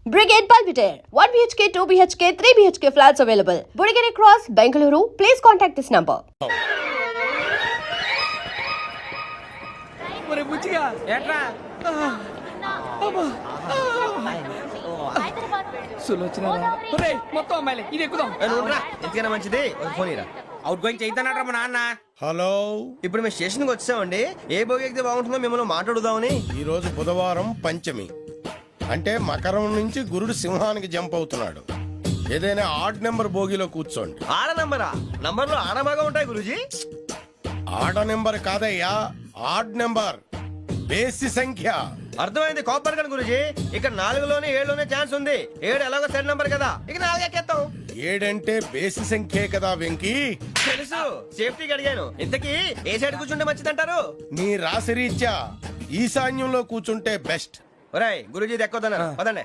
Brigade Palpitaire, 1 BHK, 2 BHK, 3 BHK flats available. Burigere Cross, Bengaluru. Please contact this number. మొత్తం అమ్మాయిలే ఇది ఎక్కుదాం ఎందుకైనా మంచిది ఒక ఫోన్ ఇరా. అవుట్ గోయింగ్ చేద్దానట్రా మా నాన్న. హలో, ఇప్పుడు మేము స్టేషన్కి వచ్చామండి. ఏ బోగి ఎక్కితే బాగుంటుందో మిమ్మల్ని మాట్లాడుదామని. ఈ రోజు బుధవారం పంచమి, అంటే మకరం నుంచి గురుడు సింహానికి జంప్ అవుతున్నాడు. ఏదైనా ఆడ్ నెంబర్ బోగిలో కూర్చోండి. ఆడ నంబరా? నంబర్లో ఆడ బాగా ఉంటాయి గురూజీ. ఆడ నెంబర్ కాదయ్యా, ఆడ్ నెంబర్, బేసి సంఖ్య. అర్థమైంది, కాపర్ కానీ గురూజీ. ఇక్కడ 4లోనే 7లోనే ఛాన్స్ ఉంది. 7 ఎలాగో సెడ్ నంబర్ కదా, ఇక 4 ఎక్కేస్తాం. 7 అంటే బేసి సంఖ్యే కదా వెంకీ. తెలుసు, సేఫ్టీకి అడిగాను. ఇంతకీ ఏ సైడ్ కూర్చుంటే మంచిదంటారు? నీ రాశి రీత్యా ఈశాన్యంలో కూర్చుంటే బెస్ట్. ఒరాయ్ గురూజీ దెక్కొద్దన్నారు, పదండి.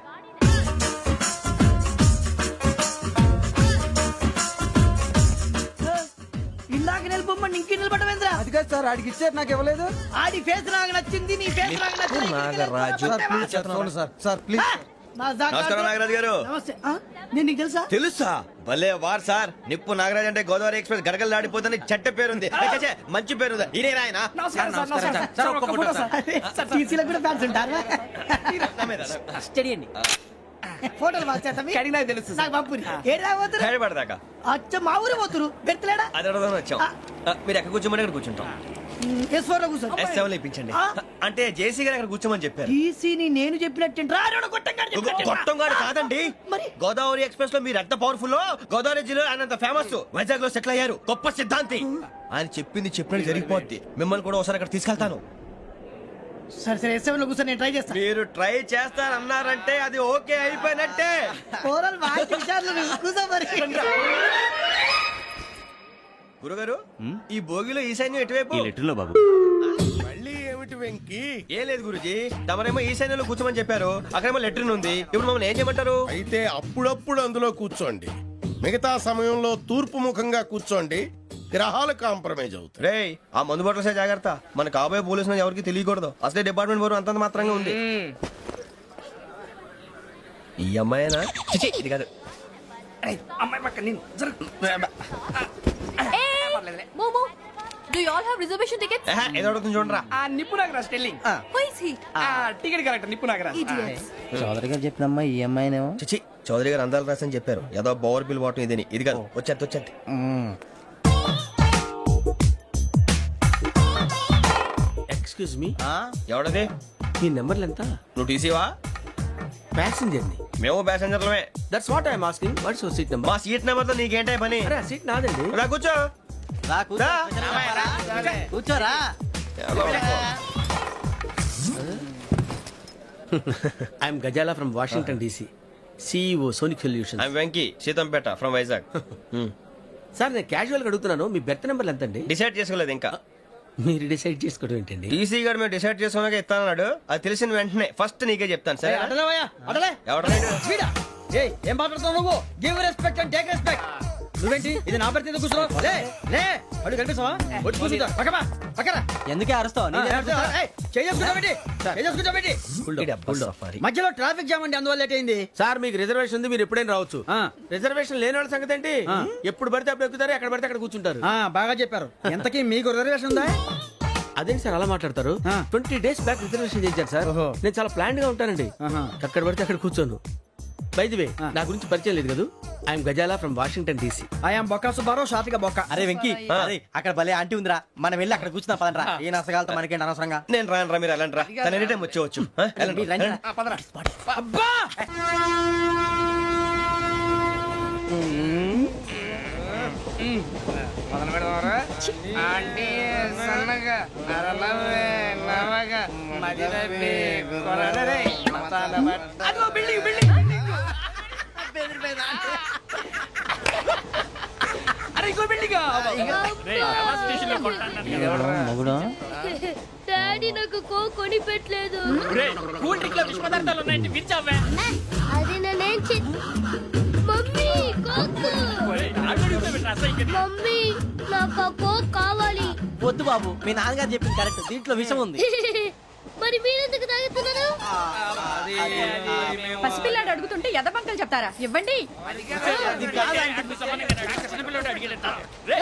ఇందాక నిలబొమ్మని ఇంకే నిలబడమేంద్రా? అది కాదు సార్, ఆడికి ఇచ్చారు నాకు ఇవ్వలేదు. ఆడి ఫేస్ నాకు నచ్చింది, నీ ఫేస్ నాకు నచ్చింది. నాగరాజు. Sir please. నమస్కారం నాగరాజు గారు. నమస్తే. నేను నీకు తెలుసా? తెలుసా? భలే వార్ సార్. నిప్పు నాగరాజ్ అంటే గోదావరి ఎక్స్ప్రెస్ గడగలు దాడిపోతుంది చెట్ట పేరుంది. ఛే, మంచి పేరు. ఇదే ఆయన నమస్కారం సార్, నమస్కారం సార్. ఒక్క ఫోటో సార్. సార్ టీసీలో కూడా ఫ్యాన్స్ ఉంటారా? స్టడీ అండి. ఫోటోలు మార్చేస్తాం. కడిగి నాకు తెలుసు నాకు పంపుని. ఏడు రాబోతురు? హైదరాబాద్ అచ్చ మా ఊరు పోతురు. పెడతలేడా? అది అడగదామని వచ్చాం. మీరు ఎక్కడ కూర్చోమని అక్కడ కూర్చుంటాం. S4 లో కూర్చో. S7 ఇప్పించండి. అంటే జేసీ గారు అక్కడ కూర్చోమని చెప్పారు. టీసీని నేను చెప్పినట్టు గొట్టంగాడు కాదండి. మరి గోదావరి ఎక్స్ప్రెస్ లో మీరు ఎంత పవర్ఫుల్, గోదావరి జిల్లా ఆయన ఫేమస్. వైజాగ్ లో సెటిల్ అయ్యారు, గొప్ప సిద్ధాంతి. ఆయన చెప్పింది చెప్పినట్టు జరిగిపోద్ది. మిమ్మల్ని కూడా ఒకసారి అక్కడ తీసుకెళ్తాను. సరే సరే, S7 లో కూర్చో, నేను ట్రై చేస్తాను. మీరు ట్రై చేస్తారన్నారంటే అది ఓకే అయిపోయినట్టే. ఓవరాల్ వాయిస్ విచారణ కూర్చో మరి. గురుగారు, ఈ భోగిలో ఈశాన్యం ఎటువైపు? బాబు మళ్ళీ ఏమిటి వెంకీ? ఏం లేదు గురుజీ, తమరేమో ఈశాన్యంలో కూర్చోమని చెప్పారు. అక్కడేమో లెట్రిన్ ఉంది. ఇప్పుడు మమ్మల్ని ఏం చేయమంటారు? అయితే అప్పుడప్పుడు అందులో కూర్చోండి. మిగతా సమయంలో తూర్పు ముఖంగా కూర్చోండి. గ్రహాలు కాంప్రమైజ్ అవుతాయి. రే, ఆ మందు బట్టలసే జాగ్రత్త. మన కాబోయే పోలీసులు ఎవరికి తెలియకూడదు. అసలే డిపార్ట్మెంట్ బోరు అంతంత మాత్రంగా ఉంది. ఈ అమ్మాయినా? చిచి, ఇది కాదు. అమ్మాయి పక్క నేను Momo, do you all have reservation tickets? ఏదో అడుగుతుంది చూడరా. ఆ నిప్పు Nagaraj sterling. Who is he? Ticket correct నిప్పు నాగరాజ్. Idiots. చౌదరి గారు చెప్పినమ్మా ఈ అమ్మాయినేమో. చిచి, చౌదరి గారు అందాలు రాసని చెప్పారు. ఏదో బోర్ బిల్ వాటం ఇదని. ఇది కాదు, వచ్చేది. Excuse me, ఎవడది? మీ నెంబర్లు ఎంత? నువ్వు టీసీవా? ప్యాసింజర్ ని. మేము ప్యాసెంజర్లమే. That's what I'm asking. What's your seat number? మా సీట్ నెంబర్ తో నీకేంటే పని? అరే సీట్ నాదండి. రా కూర్చో. రా. కూర్చోరా. I'm Ghazala from Washington DC, CEO sonic solution. I'm Venky, Seethampeta from Vizag. Sir నేను క్యాజువల్ గా అడుగుతున్నాను, మీ బెర్త్ నెంబర్లు ఎంత అండి? డిసైడ్ చేసుకోలేదు ఇంకా. మీరు డిసైడ్ చేసుకోవడం ఏంటండి? టీసీ గారు మేము డిసైడ్ చేసుకున్నాక ఇస్తానన్నాడు. అది తెలిసిన వెంటనే ఫస్ట్ నీకే చెప్తాను. సరే ఎవరు? ఏం మాట్లాడుతావు నువ్వు? Give respect and take respect. నువ్వేంటి ఇది నా పరిస్థితి కూర్చున్నావు? లే లే, అడుగు కనిపిస్తావా? వచ్చి కూర్చుంటా. పక్కన ఎందుకే అరుస్తావు? మధ్యలో ట్రాఫిక్ జామ్ అండి, అందువల్ల లేట్ అయింది. సార్ మీకు రిజర్వేషన్ ఉంది, మీరు ఎప్పుడైనా రావచ్చు. రిజర్వేషన్ లేని వాళ్ళ సంగతి ఏంటి? ఎప్పుడు పడితే అప్పుడు ఎక్కుతారు, ఎక్కడ పడితే అక్కడ కూర్చుంటారు. బాగా చెప్పారు. ఎంతకీ మీకు రిజర్వేషన్ ఉందా? అదేంటి సార్ అలా మాట్లాడతారు? 20 days బ్యాక్ రిజర్వేషన్ చేశారు సార్. నేను చాలా ప్లాన్డ్ గా ఉంటానండి. అక్కడ పడితే అక్కడ కూర్చోను. బై ది వే, నా గురించి పరిచయం లేదు కదా. I'm Ghazala from Washington DC. I'm Bokka Subbarao, షాతిక బొక్క. అరే వెంకీ, అక్కడ భలే ఆంటీ ఉందిరా, మనం వెళ్ళి అక్కడ కూర్చున్నా పదనరా. ఏ నసగాలతో మనకేంటి అనవసరంగా. నేను రాను రా, మీరు వెళ్ళండి రా. తన ఎనీ టైం వచ్చేవచ్చు. అబ్బా మొదలు పెడదామరా? ఆంటీ సన్నగా నరలవే నవగా మదిరపి కొరడరే మసాల బట్ట. అదిగో బిల్డింగ్ బిల్డింగ్. అరే ఇంకో బిల్డింగ్. డాడీ నాకు కోక్ కొని పెట్టలేదు. కూల్ డ్రింక్ లో విష పదార్థాలు ఉన్నాయంటే విచ్చావే. అది నేనేం మమ్మీ కోక్. మమ్మీ నాకు కోక్ కావాలి. వద్దు బాబు, మీ నాన్నగారు చెప్పింది కరెక్ట్, దీంట్లో విషయం ఉంది. మరి మీరెందుకు తాగుతున్నారు? పసిపిల్లాడు అడుగుతుంటే ఎదబంకలు చెప్తారా? ఇవ్వండి.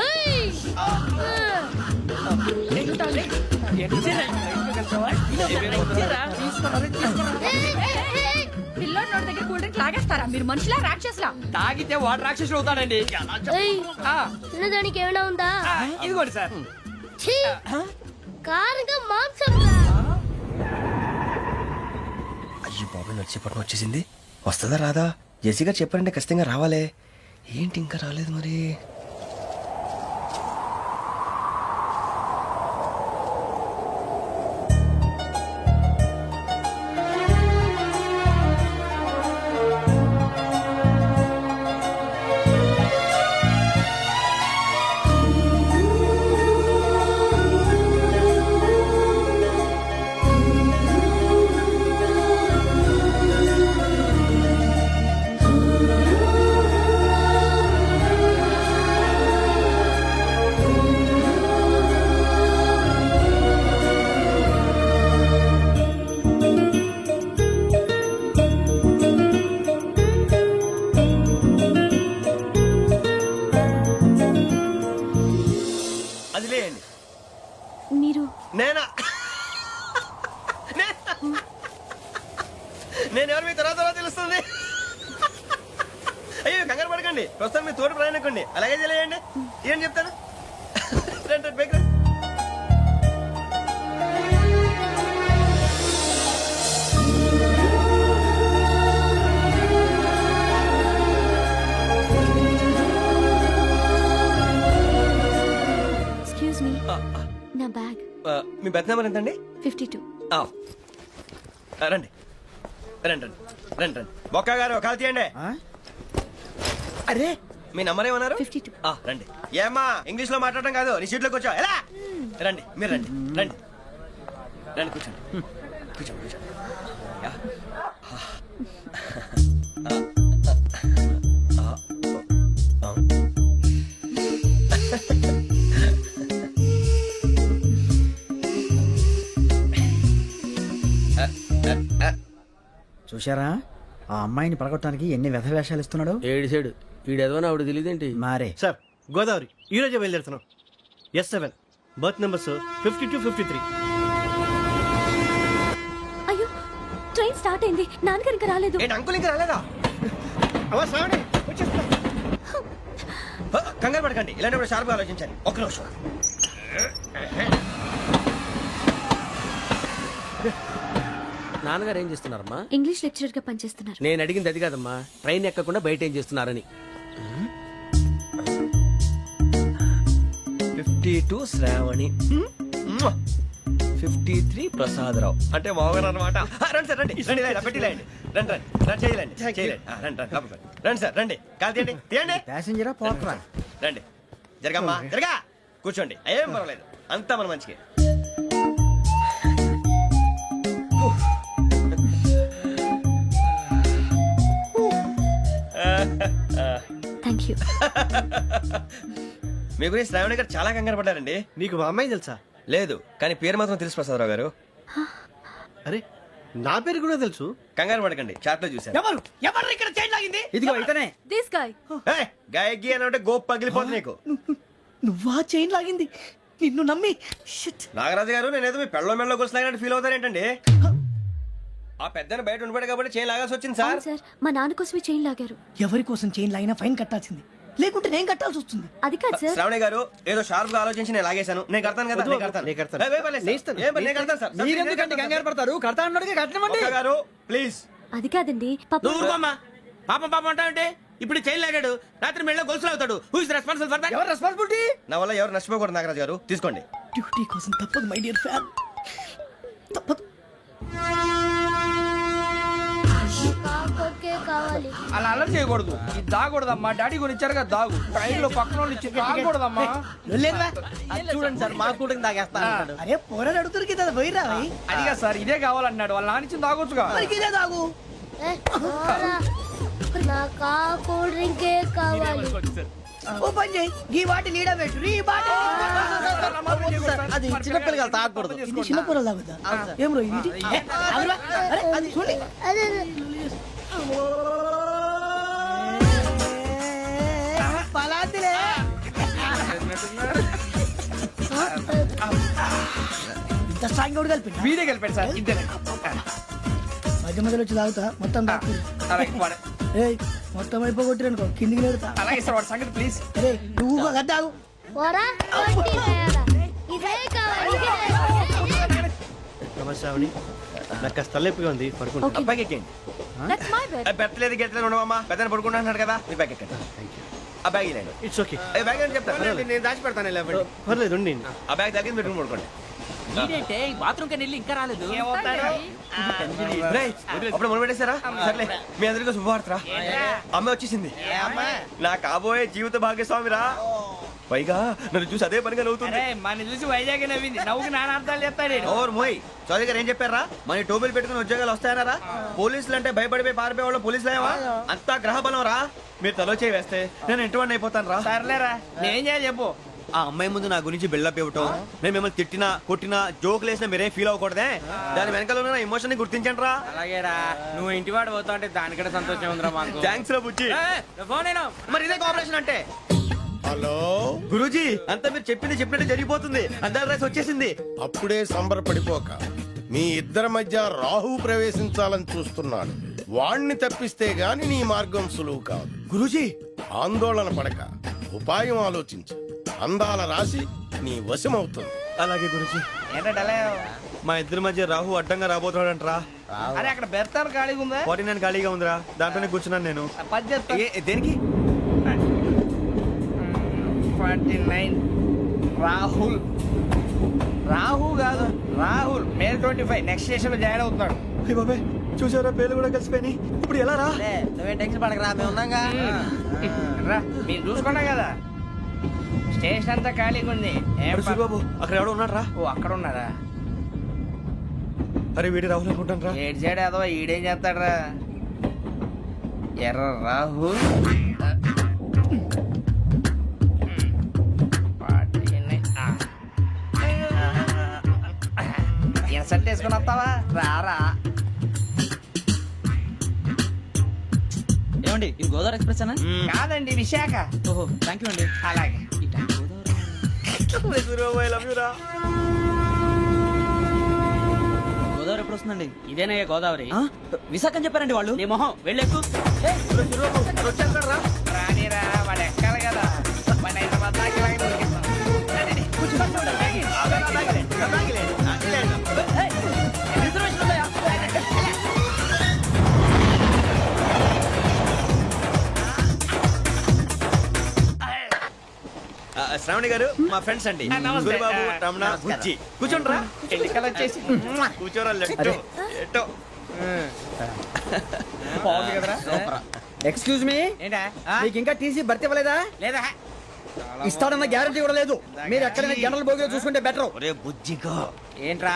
ఏయ్! ఏయ్! పిల్లోడి నోటి దగ్గర కూల్ డ్రింక్ లాగేస్తారా? మీరు మనుషులా రాక్షసులా? తాగితే వాడు రాక్షసుడు అవుతాడండి. ఏయ్! ఆ, తినడానికి ఏమైనా ఉందా? ఇదిగోండి సార్. ఛీ! కారంగా మాంసం రా. అయ్యి బాబు నడిచేపట్నం వచ్చేసింది. వస్తుందా రాదా? జెసి గారు చెప్పారంటే ఖచ్చితంగా రావాలే. ఏంటి ఇంకా రాలేదు మరి? అది లేయండి. మీరు నేనా? నేను ఎవరు మీ తర్వాత తెలుస్తుంది. అయ్యో కంగారు పడకండి, ప్రస్తుతం మీ తోటి ప్రయాణకండి. అలాగే తెలియండి. ఏం చెప్తాను రండి బైక్ రండి. ఎక్స్క్యూజ్ మీ, నా బ్యాగ్. మీ బెత్ నెంబర్ ఎంతండి? 52. రండి రండి రండి రండి రండి. బొక్క గారు కాల్ తీయండి. అరే మీ నంబర్ ఏమన్నారు? 52. రండి. ఏమ్మా ఇంగ్లీష్ లో మాట్లాడడం కాదు, నీ సీట్లోకి వచ్చా. ఎలా రండి, మీరు రండి రండి రండి, కూర్చోండి కూర్చోండి కూర్చోండి. యా. చూశారా ఆ అమ్మాయిని పడగొట్టడానికి ఎన్ని వ్యధ వేషాలు ఇస్తున్నాడు. ఏడు సైడు ఈడెదవో ఆవిడ తెలియదేంటి? మారే సార్ గోదావరి ఈ రోజే బయలుదేరుతున్నాం. S7 berth numbers 52, 53. అయ్యో, ట్రైన్ స్టార్ట్ అయింది. నాన్నగారు ఇంకా రాలేదు. ఏంటి అంకుల్ ఇంకా రాలేదా? కంగారు పడకండి, ఇలాంటప్పుడు షార్ప్గా ఆలోచించండి. ఒక్క నిమిషం. నాన్నగారు ఏం చేస్తున్నారమ్మా? ఇంగ్లీష్ లెక్చరర్ గా పనిచేస్తున్నారు. నేను అడిగింది అది కాదమ్మా, ట్రైన్ ఎక్కకుండా బయట ఏం చేస్తున్నారని. 52 శ్రావణి, 53 ప్రసాదరావు అంటే మామగారు అనమాట. రండి సార్ రండి రండి, ఇలా పెట్టి లేండి. రండి రండి రండి, చేయలేండి చేయలేండి. రండి రండి లోపలికి రండి. రండి సార్ రండి, కాలు తీయండి తీయండి. ప్యాసింజరా పోట్రా. రండి జరగమ్మా జరగా, కూర్చోండి. ఏం పర్వాలేదు, అంతా మన మంచికి. Thank you. మీ గురించి శ్రావణి గారు చాలా కంగారు పడ్డారండి. నీకు మా అమ్మాయి తెలుసా? లేదు, కానీ పేరు మాత్రం తెలుసు ప్రసాదరావు గారు. అరే నా పేరు కూడా తెలుసు. కంగారు పడకండి, చాట్ లో చూశాను. ఎవరు ఎవరు ఇక్కడ చైన్ లాగింది? ఇదిగో ఇతనే. This guy. గాయకి అని అంటే గోప్ పగిలిపోతుంది నీకు. నువ్వా చైన్ లాగింది? నిన్ను నమ్మి నాగరాజు గారు, నేనేదో మీ పెళ్ళ మెళ్ళలో గురిసిలాగినట్టు ఫీల్ అవుతారేంటండి? ఆ పెద్దని బయట ఉండిపోయాడు కాబట్టి చైన్ లాగాల్సి వచ్చింది సార్. సార్, మా నాన్న కోసమే చైన్ లాగారు. ఎవరి కోసం చైన్ లాగినా ఫైన్ కట్టాల్సింది, లేకుంటే నేను కట్టాల్సి వస్తుంది. అది కాదు సార్. శ్రావణి గారు ఏదో షార్ప్ గా ఆలోచించి నేను లాగేశాను. నేను కడతాను కదా, నేను కడతాను. ఏ, పర్లేదు సార్. ఏ, నేను కడతాను సార్. మీరెందుకంటే కంగారు పడతారు? కడతా అన్నాడుగా కట్టమండి. ఒక్క గారు ప్లీజ్. అది కాదండి పాప. నువ్వు ఊరుకోమ్మా. పాపం పాపం అంటావంటే ఇప్పుడు చైన్ లాగాడు, రాత్రి మెళ్ళ గొలుసులు అవుతాడు. Who is responsible for that? ఎవరు రెస్పాన్సిబిలిటీ? నా వల్ల ఎవరు నష్టపోకూడదు నాగరాజు గారు, తీసుకోండి. డ్యూటీ కోసం తప్పదు మై డియర్ ఫ్యాన్, తప్పదు. కావాలి. అలా అలర్ చేయకూడదు. ఇది దాగకూడదమ్మా. డాడీ కొని ఇచ్చారు కదా దాగు. ట్రైన్ లో పక్కన వాళ్ళు ఇచ్చి దాగకూడదమ్మా. చూడండి సార్, మా కూడా తాగేస్తా. అరే పోరాడు అడుగుతారు కదా, పోయిరా. అదిగా సార్, ఇదే కావాలన్నాడు. వాళ్ళ నానిచ్చింది తాగొచ్చుగా. ఇదే తాగు. నాకు ఆ కూల్ డ్రింకే కావాలి. ఓ పని చేయి ఈ బాటి లీడ పెట్టు ఈ బాటి అది చిన్నపిల్లలు తాగకూడదు. ఇది చిన్న పొరలు తాగుతా ఏం రో ఇది ఏ, ఆగురా. అరే, అది చూడు. పలాతిలే ఇంత స్ట్రాంగ్ కూడా కలిపి వీడే గెలిపాడు సార్ ఇద్దరు మధ్య మధ్యలో వచ్చి తాగుతా మొత్తం తాగు ఏయ్ మొత్తం అయిపోగొట్టిరనుకో కిందికి నేడుతా అలాగే సార్ వాడి సంగతి ప్లీజ్. అరే నువ్వు కదా తాగు నమస్తే నాకు కాస్త తలెప్పిగా ఉంది పడుకుంటా Okay. అబ్బాయికి ఎక్కండి దట్స్ మై బెడ్. పెట్టలేదు గెట్టలేదు ఉండవమ్మా పెద్దని పడుకుంటున్నాడు కదా మీ బ్యాగ్ ఎక్కండి ఆ బ్యాగ్ ఇలాండి ఇట్స్ ఓకే బ్యాగ్ అని చెప్తాను నేను దాచి పెడతాను పర్లేదు ఉండి ఆ బ్యాగ్ తగ్గింది పెట్టుకుని పడుకోండి బాత్రూమ్ కి వెళ్ళి ఇంకా రాలేదు. రేయ్, అప్పుడు మొదలు పెట్టేశారా సర్లే మీ అందరికీ శుభవార్తరా అమ్మ వచ్చేసింది నా కాబోయే జీవిత భాగ్యస్వామిరా పైగా నన్ను చూసి అదే పనిగా నవ్వుతుంది మన చూసి వైజాగ్ నవ్వింది నవ్వుకి నాన్న అర్థాలు చెప్తాడు. ఓర్ మోయ్ చౌదరి గారు ఏం చెప్పారా మన టోబీలు పెట్టుకుని ఉద్యోగాలు వస్తాయన్నారా పోలీసులు అంటే భయపడిపోయి పారిపోయే వాళ్ళు పోలీసులేవా అంతా గ్రహ బలం రా మీరు తలో చేయి వేస్తే నేను ఇంటివాడిని అయిపోతాను రా సర్లేరా నేం చేయాలి చెప్పు. ఆ అమ్మాయి ముందు నా గురించి బిల్డప్ ఇవ్వటం నేను మిమ్మల్ని తిట్టినా కొట్టినా జోకులు వేసినా మీరేం ఫీల్ అవ్వకూడదే దాని వెనకాల ఉన్న ఎమోషన్ ని గుర్తించండి రా అలాగేరా నువ్వు ఇంటి వాడు పోతా అంటే దానికంటే సంతోషం ఉందిరా మాకు. థ్యాంక్స్ రా బుజ్జి ఫోన్ అయినా మరి ఇదే కోఆపరేషన్ అంటే హలో గురూజీ అంతా మీరు చెప్పింది చెప్పినట్టు జరిగిపోతుంది అందాల రైస్ వచ్చేసింది అప్పుడే సంబరపడిపోక మీ ఇద్దరి మధ్య రాహు ప్రవేశించాలని చూస్తున్నాడు వాణ్ణి తప్పిస్తే గాని నీ మార్గం సులువు కాదు గురూజీ ఆందోళన పడక ఉపాయం ఆలోచించు అందాల రాశి నీ వశమవుతుంది అలాగే గురూజీ ఏంటంటే మా ఇద్దరి మధ్య రాహు అడ్డంగా రాబోతున్నాడంట్రా అరే అక్కడ బెర్తాను ఖాళీగా ఉందా 49 ఖాళీగా ఉందిరా దాంట్లోనే కూర్చున్నాను నేను పది చెప్తా. దేనికి 49 రాహుల్ రాహు కాదు రాహుల్ మే 25 నెక్స్ట్ స్టేషన్ లో జాయిన్ అవుతున్నాడు. అయ్య బాబాయ్ చూసారా పేర్లు కూడా కలిసిపోయినాయి ఇప్పుడు ఎలా రా నువ్వేం టెన్షన్ పడకరా మేము ఉన్నాగా. రా మీరు చూసుకున్నా కదా స్టేషన్ అంతా ఖాళీగా ఉంది ఏం అరే సూరిబాబు అక్కడ ఎవడో ఉన్నాడు రా ఓ అక్కడ ఉన్నారా అరే వీడి రాహుల్ అనుకుంటాను రా ఏడు సైడ్ ఏదో ఈడేం చేస్తాడరా ఎర్ర రాహుల్ ఇన్సల్ట్ వేసుకుని వస్తావా రారా ఏమండి ఇది గోదావరి ఎక్స్ప్రెస్ అనా? కాదండి విశాఖ. ఓహో థ్యాంక్ యూ అండి. అలాగే సూరిబాబు ఐ లవ్ యు రా గోదావరి ఎప్పుడు వస్తుందండి? ఇదేనయ్య గోదావరి. ఆ? విశాఖ అని చెప్పారండి వాళ్ళు. నీ మొహం వెళ్ళెక్కు. వచ్చేస్తాడు రా రానిరా వాడు ఎక్కాలి కదా వాడిని హైదరాబాద్ దాకా ఇలాగే దొరికిస్తాం. రండి, కూర్చో. రిజర్వేషన్ ఉందా? శ్రావణి గారు మా ఫ్రెండ్స్ అండి నమస్తే. సూరిబాబు రమణ నమస్కారం. బుజ్జి కూర్చోండి రా ఎన్నికలు వచ్చేసి కూర్చోరా లెట్టో ఎట్టో బాగుంది కదరా. ఎక్స్క్యూజ్ మీ, ఏంటా మీకు ఇంకా టీసీ భర్తీ ఇవ్వలేదా? లేదా ఇస్తాడన్న గ్యారంటీ కూడా లేదు. మీరు ఎక్కడైనా జనరల్ బోగిలో చూసుకుంటే బెటర్. ఒరే బుజ్జిగా ఏంట్రా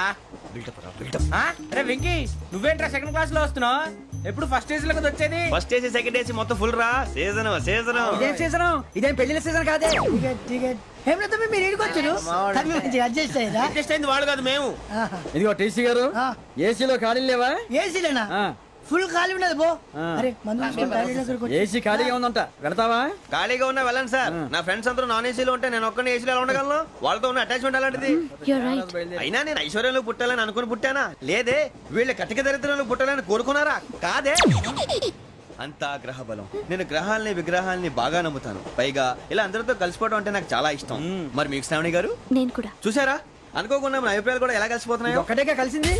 బిల్డప్ రా బిల్డప్ అరే వెంకీ నువ్వేంట్రా సెకండ్ క్లాస్ లో వస్తున్నావు ఎప్పుడు ఫస్ట్ ఏజ్ లో కదా వచ్చేది. ఫస్ట్ ఏసీ సెకండ్ ఏసీ మొత్తం ఫుల్ రా సీజన్ సీజన్ ఇదేం సీజన్? ఇదేం పెళ్లిన సీజన్ కాదే. టికెట్ టికెట్ ఏం లేదు మీరు ఇడికొచ్చారు అడ్జస్ట్ అయ్యారా అడ్జస్ట్ అయింది వాళ్ళు కాదు మేము ఇదిగో టీసీ గారు ఆ. ఏసీలో ఖాళీ లేవా? ఏసీలేనా ఆ. ఫుల్ ఖాళీ ఉన్నది పో ఆ. అరే మందు తీసుకొని టాయిలెట్ దగ్గరకు వచ్చి. ఏసీ ఖాళీగా ఉందంట, వెళతావా? ఖాళీగా ఉన్నా వెళ్ళండి సార్ నా ఫ్రెండ్స్ అందరూ నాన్ ఏసీలో ఉంటే నేను ఒక్కనే ఏసీలో ఎలా ఉండగలను వాళ్ళతో ఉన్న అటాచ్మెంట్ అలాంటిది యూర్ రైట్. అయినా నేను ఐశ్వర్యంలో పుట్టాలని అనుకుని పుట్టానా లేదే వీళ్ళ కటిక దరిద్రంలో పుట్టాలని కోరుకున్నారా కాదే అంతా గ్రహ బలం నేను గ్రహాలని విగ్రహాలని బాగా నమ్ముతాను పైగా ఇలా అందరితో కలిసిపోవడం అంటే నాకు చాలా ఇష్టం మరి మీకు శ్రావణి గారు నేను కూడా. చూసారా అనుకోకుండా మన అభిప్రాయాలు కూడా ఎలా కలిసిపోతున్నాయో ఒక్కటేగా కలిసింది.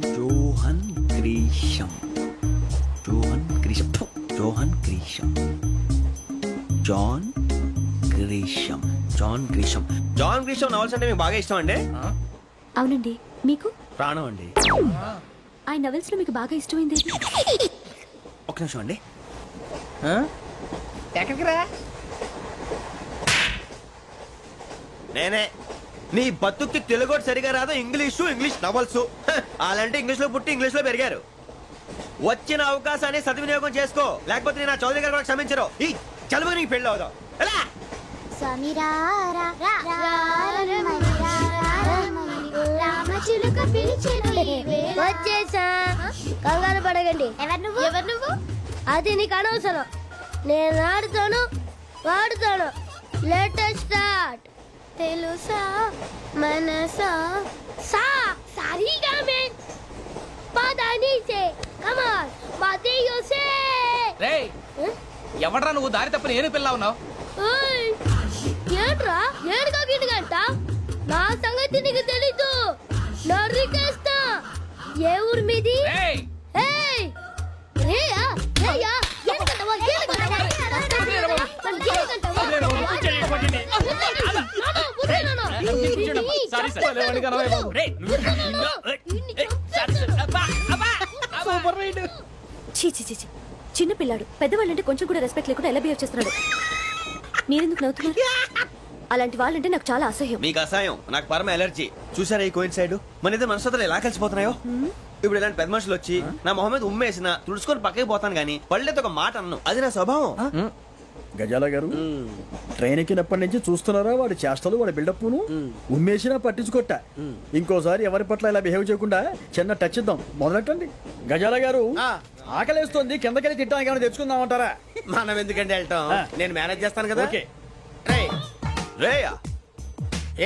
Johan Grisham Johan Grisham Johan Grisham John Grisham John Grisham John Grisham novels అంటే మీకు బాగా ఇష్టం అండి అవునండి. మీకు? ప్రాణం అండి ఆ నవెల్స్ లో మీకు బాగా ఇష్టమైంది? ఒక నిమిషం అండి ఎక్కడికి రా నేనే నీ బతుక్కి తెలుగు సరిగా రాదు, ఇంగ్లీష్ నవల్స్. అలాంటి ఇంగ్లీష్ లో పుట్టి ఇంగ్లీష్ లో పెరిగారు. వచ్చిన అవకాశాన్ని సద్వినియోగం చేసుకో, లేకపోతే నేను నా చౌదరి గారు కూడా క్షమించరు. ఈ చలువు నీకు పెళ్ళి అవుదాం. ఎలా? వచ్చేసా, కంగారు పడగండి. ఎవరు నువ్వు? అది నీకు అనవసరం. నేను ఆడుతాను, వాడుతాను. Latest start. తెలుసా మనసా సా సారీగా మే పదని సే కమాన్ మాదేయో సే. రేయ్ ఎవడ్రా నువ్వు దారి తప్పని ఏను పిల్ల ఉన్నావు? ఓయ్ ఏంట్రా ఏడుగా గిడుగంట? నా సంగతి నీకు తెలీదు. నరికేస్తా. ఏ ఊరు మీది? రేయ్ ఏయ్ రేయా రేయా ఏడుగంటవా ఏడుగంటవా సారీ సార్. Super ride. చీ చీ చీ చీ. చిన్న పిల్లాడు పెద్దవాళ్ళంటే కొంచెం కూడా రెస్పెక్ట్ లేకుండా ఎలా బిహేవ్ చేస్తున్నాడు. మీరెందుకు నవ్వుతున్నారు? అలాంటి వాళ్ళంటే నాకు చాలా అసహ్యం. మీకు అసహాయం, నాకు పరమ ఎలర్జీ. చూసారా ఈ కోయిన్సైడ్? మన ఇద్దరు మనసులు ఎలా కలిసిపోతున్నాయో. ఇప్పుడు ఇలాంటి పెద్ద మనుషులు వచ్చి నా మొహం మీద ఉమ్మేసిన తుడుచుకొని పక్కకి పోతాను గానీ పళ్ళేతో ఒక మాట అన్ను. అది నా స్వభావం. గజాల గారు ట్రైన్ ఎక్కినప్పటి నుంచి చూస్తున్నారా వాడి చేష్టలు, వాడి బిల్డప్ను. ఉమ్మేసినా పట్టించుకోట. ఇంకోసారి ఎవరి పట్ల ఇలా బిహేవ్ చేయకుండా చిన్న టచ్ ఇద్దాం. మొదలెట్టండి. గజాల గారు ఆకలేస్తోంది, కిందకెళ్ళి తిట్టడానికి ఏమైనా తెచ్చుకుందామంటారా? మనం ఎందుకంటే వెళ్ళటం, నేను మేనేజ్ చేస్తాను కదా. ఓకే. రేయా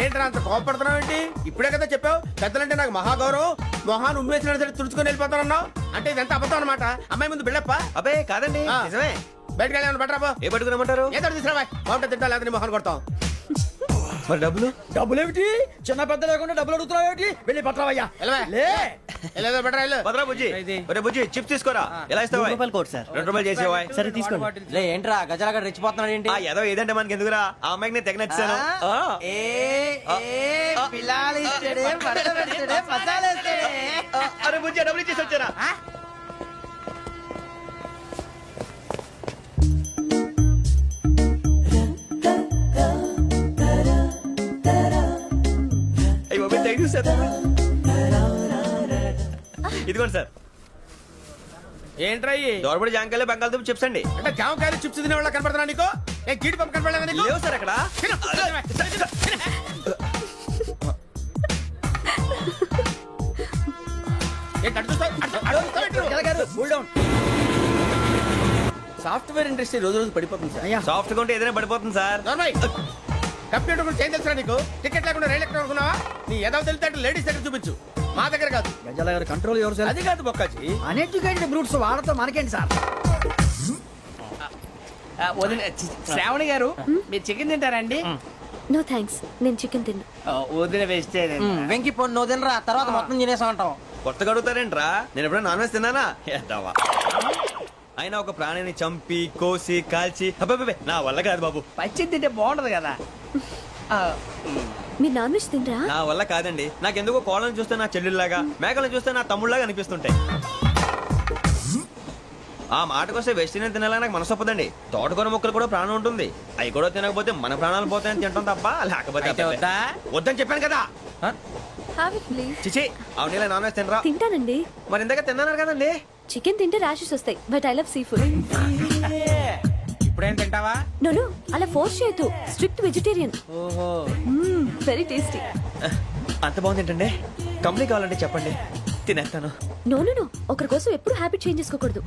ఏంట్రా అంత కోపడుతున్నావు ఏంటి? ఇప్పుడే కదా చెప్పావు పెద్దలంటే నాకు మహాగౌరవం, మొహాన్ని ఉమ్మేసిన సరే తుడుచుకొని వెళ్ళిపోతానన్నావు. అంటే ఇదంతా అబద్ధం అనమాట. అమ్మాయి ముందు బిల్డప్ప. అబ్బే కాదండి, నిజమే. బయటకు వెళ్ళి బట్రాబో. ఏ పట్టుకురమ్మంటారు? ఏదో తీసుకురా బాగుంటే తింటా, లేదా మొహాన్ని కొడతాం. మరి డబ్బులు? డబ్బులేమిటి? చిన్న పెద్ద లేకుండా డబ్బులు అడుగుతున్నావు ఏమిటి? వెళ్ళి పట్టరావయ్యా. వెళ్ళేదో బట్రా వెళ్ళు. భద్రా బుజ్జి, ఒరే బుజ్జి చిప్స్ తీసుకోరా. ఎలా ఇస్తావా? Court sir. 2 రూపాయలు చేసేవా? సరే తీసుకోండి. లే ఏంట్రా గజాలగడ రెచ్చిపోతున్నాడు ఏంటి? ఆ ఏదో ఏదంటే మనకి ఎందుకురా, ఆ అమ్మాయికి నేను తెగ నచ్చాను. అరే బుజ్జి డబ్బులు ఇచ్చేసి వచ్చారా? ఇదిగోండి సార్. ఏంట్రా దోరబడి జాంకాయలు బంగాళదుంప చిప్స్ అండి. అంటే జామకాయలు చిప్స్ తినే వాళ్ళ కనపడుతున్నా నీకు? ఏ జీడి పంపు కనపడలేదా నీకు? లేవు సార్ అక్కడ. సాఫ్ట్వేర్ ఇండస్ట్రీ రోజు రోజు పడిపోతుంది సార్. సాఫ్ట్ గా ఉంటే ఏదైనా పడిపోతుంది సార్. కంప్యూటర్ గురించి ఏం తెలుసా నీకు? టికెట్ లేకుండా రైలు ఎక్కడ అనుకున్నావా? నీ ఏదో తెలితే లేడీస్ దగ్గర చూపించు, మా దగ్గర కాదు. గజాల గారు కంట్రోల్ ఎవరు సార్? అది కాదు బొక్కాజీ. అన్ఎడ్యుకేటెడ్ బ్రూట్స్ వాడతాం మనకేంటి సార్? శ్రావణి గారు మీరు చికెన్ తింటారండి? నో థ్యాంక్స్, నేను చికెన్ తిన్నా. వదిన వేస్తే వెంకి పొన్ను నువ్వు తినరా, తర్వాత మొత్తం తినేసా ఉంటాం. కొత్తగా అడుగుతారేంట్రా? నేను ఎప్పుడైనా నాన్ వెజ్ తిన్నానా? ఎద్దావా. అయినా ఒక ప్రాణిని చంపి కోసి కాల్చి అబ్బబ్బే నా వల్ల కాదు బాబు. పచ్చి తింటే బాగుంటది కదా. మీరు నాన్ వెజ్ తినరా? నా వల్ల కాదండి. నాకెందుకో కోళ్ళని చూస్తే నా చెల్లెళ్ళలాగా, మేకలను చూస్తే నా తమ్ముళ్ళలాగా అనిపిస్తుంటాయి. ఆ మాటకొస్తే వెస్టిరియన్ తినాలని నాకు మనసు ఒప్పదండి. తోటకూర మొక్కలు కూడా ప్రాణం ఉంటుంది. అవి కూడా తినకపోతే మన ప్రాణాలు పోతాయని తింటాం తప్ప లేకపోతే వద్దని చెప్పాను కదా. చిచి అవునీ నాన్ వెజ్ తినరా? తింటానండి. మరి ఇందాక తిన్నాను కదండి. చికెన్ తింటే ర్యాషెస్ వస్తాయి, but I love sea food. ఇప్పుడేం తింటావా? నో అలా ఫోర్స్ చేయొద్దు. Strict vegetarian. Very tasty. అంత బాగుంది ఏంటండి? కంప్లీట్ కావాలంటే చెప్పండి, తినేస్తాను. నో ఒకరి కోసం ఎప్పుడు హ్యాబిట్ చేంజ్ చేసుకోకూడదు.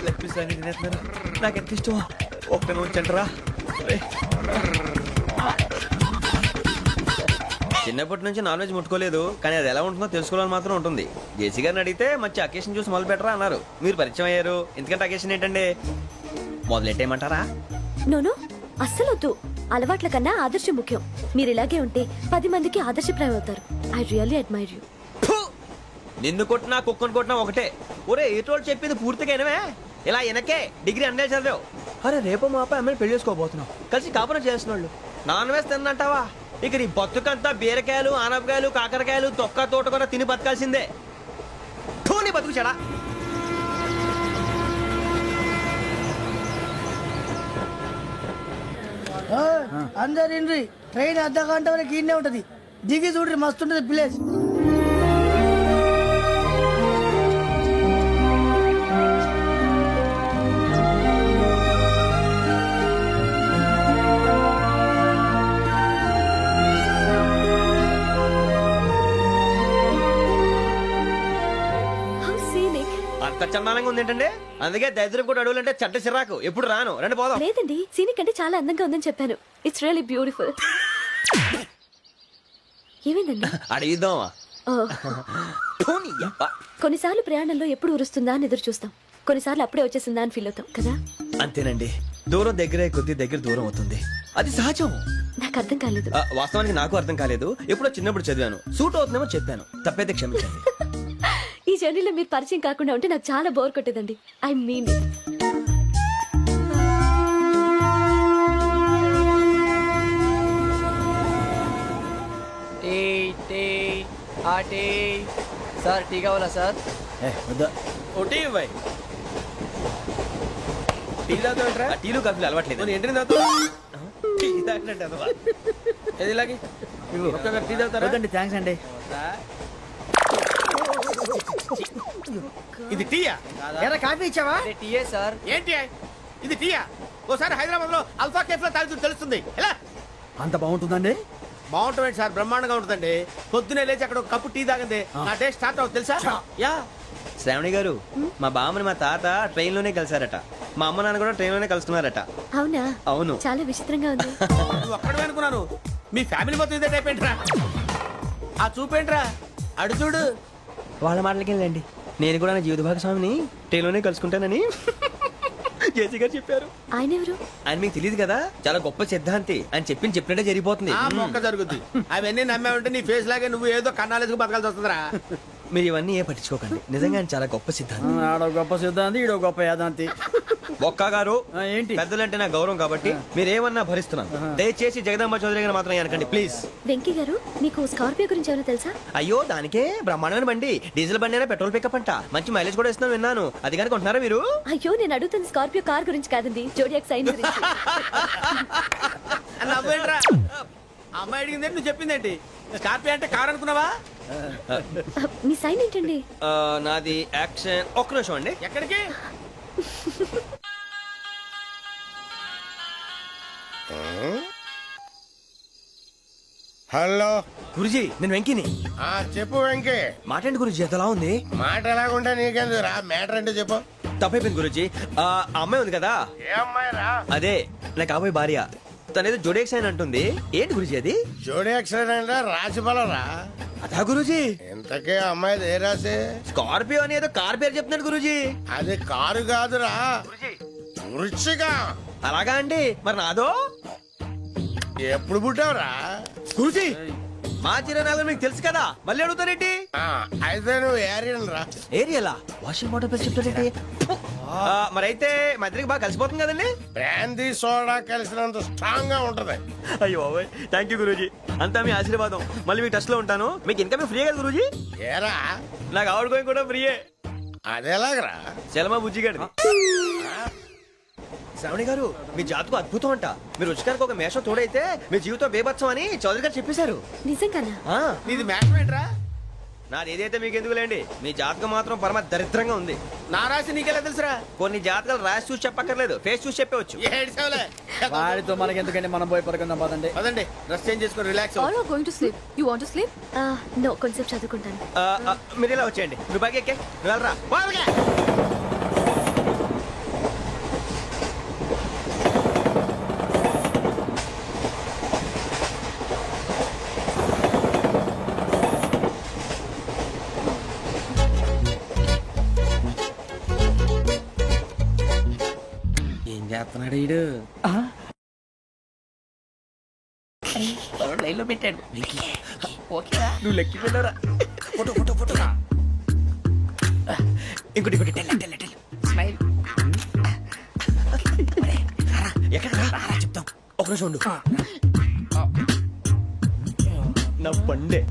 లెగ్ పీస్ అన్ని తినేస్తున్నాను. నాకు ఎంత ఇష్టం. ఒక్క ఉంచండిరా. చిన్నప్పటి నుంచి నాన్ వెజ్ ముట్టుకోలేదు, కానీ అది ఎలా ఉంటుందో తెలుసుకోవాలని మాత్రం ఉంటుంది. జేసీ గారిని అడిగితే మంచి అకేషన్ చూసి మొదలు పెట్టరా అన్నారు. మీరు పరిచయం అయ్యారు, ఎందుకంటే అకేషన్ ఏంటండి? మొదలెట్టేయమంటారా? నో అస్సలు వద్దు. అలవాట్ల కన్నా ఆదర్శం ముఖ్యం. మీరు ఇలాగే ఉంటే 10 మందికి ఆదర్శప్రాయం అవుతారు. I really admire you. నిన్ను కొట్టినా కుక్కను కొట్టినా ఒకటే. ఒరే ఏటోళ్ళు చెప్పింది పూర్తిగా వినవే. ఇలా వెనకే డిగ్రీ అన్నే చదివావు. అరే రేపు మా అబ్బాయి అమ్మాయిని పెళ్లి చేసుకోబోతున్నావు, కలిసి కాపురం చేసిన వాళ్ళు నాన్ వెజ్ తిన్నంటావా? ఇక నీ బతుకంతా బీరకాయలు, ఆనపకాయలు, కాకరకాయలు, తొక్క తోట కూడా తిని బతకాల్సిందే. నీ బతుకు చెడా. అందరు ఇండ్రి ట్రైన్ అర్ధ గంట వరకు ఇన్నే ఉంటది దిగి చూడ్రి మస్తు ఉంటది ప్లేస్. How scenic. అంత చందానంగా ఉంది ఏంటంటే, అందుకే దరిద్రం కూడా అడవులంటే చెడ్డ చిరాకు. ఎప్పుడు రాను, రండి పోదాం. లేదండి, సీనిక్ అంటే చాలా అందంగా ఉందని చెప్పాను. It's really beautiful. ఏమైందండి? అడిగిద్దామా? ఓ, కొన్నిసార్లు ప్రయాణంలో ఎప్పుడు ఉరుస్తుందా అని ఎదురు చూస్తాం, కొన్నిసార్లు అప్పుడే వచ్చేసిందా అని ఫీల్ అవుతాం కదా. అంతేనండి, దూరం దగ్గరే కొద్ది దగ్గర దూరం అవుతుంది, అది సహజం. నాకు అర్థం కాలేదు. వాస్తవానికి నాకు అర్థం కాలేదు, ఎప్పుడో చిన్నప్పుడు చదివాను. సూట్ అవుతుందేమో చెప్పాను, తప్పైతే క్షమించండి. ఈ జర్నీలో మీరు పరిచయం కాకుండా ఉంటే నాకు చాలా బోర్ కొట్టేదండి. ఐ మీన్ సార్ టీ కావాలా సార్? వద్దా. ఒకటి ఇవ్వాయి. టీ తాగుతావేంట్రా? టీలు కాఫీలు అలవాట్లేదు. ఏంటి తాగుతావు? టీ తాగినట్టు అదవా? ఏది ఇలాగే ఒక్కొక్కరు టీ తాగుతారా? వద్దండి, థ్యాంక్స్ అండి. ఇది టీయా? ఎరా కాఫీ ఇచ్చావా? టీయే సార్. ఏంటి ఇది టీయా? ఓసారి హైదరాబాద్ లో అల్ఫా కేఫ్ లో తాగుతూ తెలుస్తుంది. ఎలా అంత బాగుంటుందండి? బాగుంటుంది సార్, బ్రహ్మాండంగా ఉంటుందండి. పొద్దునే లేచి అక్కడ ఒక కప్పు టీ తాగింది నా డే స్టార్ట్ అవుతుంది తెలుసా? యా. శ్రావణి గారు, మా బామ్మని మా తాత ట్రైన్ లోనే కలిసారట, మా అమ్మ నాన్న కూడా ట్రైన్ లోనే కలుస్తున్నారట. అవునా? అవును. చాలా విచిత్రంగా ఉంది. నువ్వు ఒక్కడే అనుకున్నాను, మీ ఫ్యామిలీ మొత్తం ఇదే టైప్ ఏంట్రా? ఆ చూపేంట్రా, అడు చూడు. వాళ్ళ మాటలకి వెళ్ళండి, నేను కూడా నా జీవిత భాగస్వామిని ట్రైన్ లోనే కలుసుకుంటానని జేసీ గారు చెప్పారు. ఆయన ఎవరు? ఆయన మీకు తెలియదు కదా, చాలా గొప్ప సిద్ధాంతి అని చెప్పినట్టే జరిగిపోతుంది. ఆ మొక్క జరుగుద్ది. అవన్నీ నమ్మే ఉంటే నీ ఫేస్ లాగే నువ్వు ఏదో కన్నాలేసుకు బతకాల్సి వస్తుందిరా. మీరు ఇవన్నీ ఏ పట్టించుకోకండి, నిజంగా ఆయన చాలా గొప్ప సిద్ధాంతి. ఆడో గొప్ప సిద్ధాంతి, ఈడో గొప్ప యాదాంతి. ఒక్క గారు, ఏంటి? పెద్దలంటే నా గౌరవం కాబట్టి మీరేమన్నా భరిస్తున్నాను. దయచేసి జగదాంబ చౌదరి గారు మాత్రం అనకండి ప్లీజ్. వెంకీ గారు, మీకు స్కార్పియో గురించి ఏమైనా తెలుసా? అయ్యో, దానికే బ్రహ్మాండమైన బండి, డీజిల్ బండి అయినా పెట్రోల్ పికప్ అంట, మంచి మైలేజ్ కూడా ఇస్తున్నాను విన్నాను. అది కానీ కొంటున్నారా మీరు? అయ్యో, నేను అడుగుతుంది స్కార్పియో కార్ గురించి కాదండి, జోడియాక్ సైన్ గురించి. నవ్వేంట్రా? అమ్మాయి అడిగింది నువ్వు చెప్పిందేంటి? స్కార్పియో అంటే కార్ అనుకున్నావా? మీ సైన్ ఏంటండి? నాది యాక్షన్. ఒక్క నిమిషం అండి. ఎక్కడికి? హలో గురుజీ, నేను వెంకిని. చెప్పు వెంకీ. మాట్లాడి గురుజీ, ఎంతలా ఉంది? మాట ఎలాగుంటా నీకెందుకు రా, మ్యాటర్ అంటే చెప్పు. తప్పైపోయింది గురుజీ. ఆ అమ్మాయి ఉంది కదా, ఏ అమ్మాయి రా? అదే నా కాబోయే భార్య. తనేదో జోడేక్స్ అని అంటుంది. ఏంటి గురుజీ అది? జోడి యాక్సిడెంట్ రాసి రా. అదా గురుజీ? ఇంతకే అమ్మాయి ఏ రాసి? స్కార్పియో అని ఏదో కార్ పేరు చెప్తున్నాడు గురుజీ. అది కారు కాదురా, వృచ్చిక. అలాగా అండి, మరి నాదో? ఎప్పుడు పుట్టావురా? గురుజీ, మా చిరనాలు మీకు తెలుసు కదా, మళ్ళీ అడుగుతారేంటి? అయితే నువ్వు ఏరియన్ రా. ఏరియలా? వాషింగ్ వాటర్ పేరు చెప్తారేంటి? మరైతే మా ఇద్దరికి బాగా కలిసిపోతుంది కదండి. బ్రాందీ సోడా కలిసినంత స్ట్రాంగ్ గా ఉంటది. అయ్యో థ్యాంక్ యూ గురూజీ, అంతా మీ ఆశీర్వాదం. మళ్ళీ మీకు టచ్ లో ఉంటాను. మీకు ఇన్కమ్ ఫ్రీ కదా గురూజీ? ఏరా, నాకు ఆవిడ గోయింగ్ కూడా ఫ్రీయే. అదేలాగరా? చలమా బుజ్జి గారి. శ్రావణి గారు, మీ జాతకు అద్భుతం అంట. మీరు రుచికారికి ఒక మేషం తోడైతే మీ జీవితం బేబత్సం అని చౌదరి గారు చెప్పేశారు. నిజంగానా? నీది మ్యాటర్ ఏంట్రా? నాది ఏదైతే మీకు ఎందుకులేండి, మీ జాతకం మాత్రం పరమ దరిద్రంగా ఉంది. నా రాసి నీకెలా తెలుసురా? కొన్ని జాతకాలు రాసి చూసి చెప్పక్కర్లేదు, ఫేస్ చూసి చెప్పవచ్చు. ఏడ్చావులే. వాడితో మనకి ఎందుకండి, మనం పోయి పడుకుందాం పదండి. పదండి, డ్రెస్ చేంజ్ చేసుకొని relax. All are going to sleep. You want to sleep? No, కొంచెం చదువుకుంటాను. మీరు ఇలా వచ్చేయండి. నువ్వు బాగా ఎక్కే, నువ్వు వెళ్ళరా. వాళ్ళకే. ఏం చేస్తున్నాడు ఈడు? లైన్లో పెట్టాడు. నువ్వు లెక్కి వెళ్ళరా. Photo photo photo. ఇంకోటి ఇంకోటి. స్మైల్. ఎక్కడ చెప్తాం, ఒక నిమిషం ఉండు. నా పండే.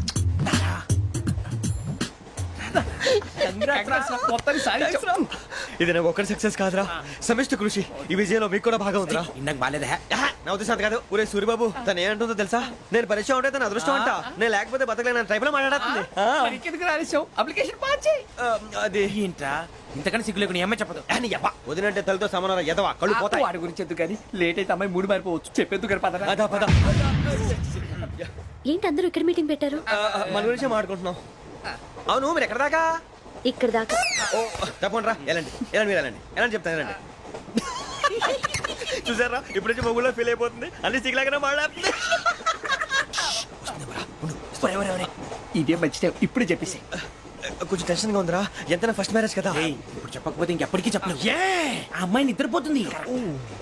ఇది నాకు ఒక్కరి సక్సెస్ కాదురా, సమిష్టి కృషి. ఈ విజయంలో మీకు కూడా భాగం ఉందిరా. నాకు బాగాలేదా నా ఉద్దేశం అంత కాదు. ఒరే సూరిబాబు, తను ఏమంటుందో తెలుసా? నేను పరిచయం ఉంటే తన అదృష్టం అంట. నేను లేకపోతే బతకలేను ట్రైబ్ లో మాట్లాడుతుంది. అప్లికేషన్ పాస్ చేయి. అది ఏంట్రా ఇంతకన్నా సిగ్గు లేకుండా ఏమై చెప్పదు వదినంటే తలతో సమానం ఎదవా, కళ్ళు పోతాయి. వాడి గురించి ఎందుకు కానీ లేట్ అయితే అమ్మాయి మూడు మారిపోవచ్చు. చెప్పేందుకు గారు పదరా. అదా పద. ఏంటి అందరూ ఇక్కడ మీటింగ్ పెట్టారు? మన గురించే మాట్లాడుకుంటున్నాం. అవును, మీరు ఎక్కడ దాకా? ఇక్కడ దాకా. ఓ తప్పకుండా రా, వెళ్ళండి వెళ్ళండి, మీరు వెళ్ళండి వెళ్ళండి, చెప్తాను వెళ్ళండి. చూసారా, ఇప్పుడు నుంచి మొగుల్లో ఫీల్ అయిపోతుంది. అన్ని సిగ్లాగానే మాట్లాడుతుంది. ఇదే మంచి టైం, ఇప్పుడు చెప్పేసి. కొంచెం టెన్షన్ గా ఉందిరా, ఎంతైనా ఫస్ట్ మ్యారేజ్ కదా. ఇప్పుడు చెప్పకపోతే ఇంకెప్పటికీ చెప్పలేవు. ఆ అమ్మాయి నిద్రపోతుంది.